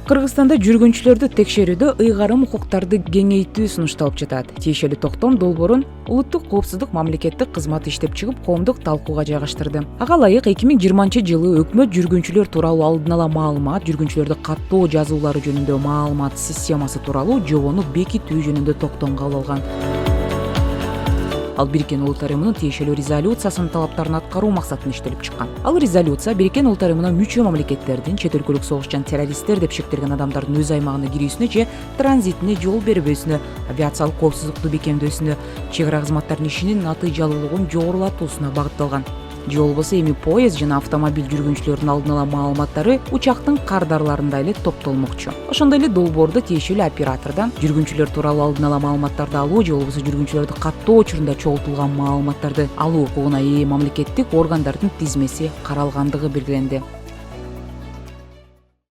Кыргызстанда жүргүнчүлөрдү текшерүүдө ыйгарым укуктарды кеңейтүү сунушталып жатат. Тиешелүү токтом долбоорун Улуттук коопсуздук мамлекеттик кызматы иштеп чыгып, коомдук талкууга жайгаштырды. Ага ылайык 2020-жылы өкмөт жүргүнчүлөр тууралуу алдын ала маалымат, жүргүнчүлөрдү каттоо жазуулары жөнүндө маалымат системасы тууралуу жобону бекитүү жөнүндө токтом кабыл алган. Ал Бириккен Улуттар Уюмунун тиешелүү резолюциясынын талаптарын аткаруу максатында иштелип чыккан. Ал резолюция Бириккен Улуттар Уюмуна мүчө мамлекеттердин чет өлкөлүк согушчан террористтер деп шектелген адамдардын өз аймагына кирүүсүнө же транзитине жол бербөөсүнө, авиациялык коопсуздукту бекемдөөсүнө, чек ара кызматтарынын ишинин натыйжалуулугун жогорулатуусуна багытталган. Же болбосо эми поезд жана автомобиль жүргүнчүлөрүнүн алдын ала маалыматтары учактын кардарларында эле топтолмокчу. Ошондой эле долбоордо тиешелүү оператордон жүргүнчүлөр тууралуу алдын ала маалыматтарды алуу же болбосо жүргүнчүлөрдү каттоо учурунда чогултулган маалыматтарды алуу укугуна ээ мамлекеттик органдардын тизмеси каралгандыгы белгиленди.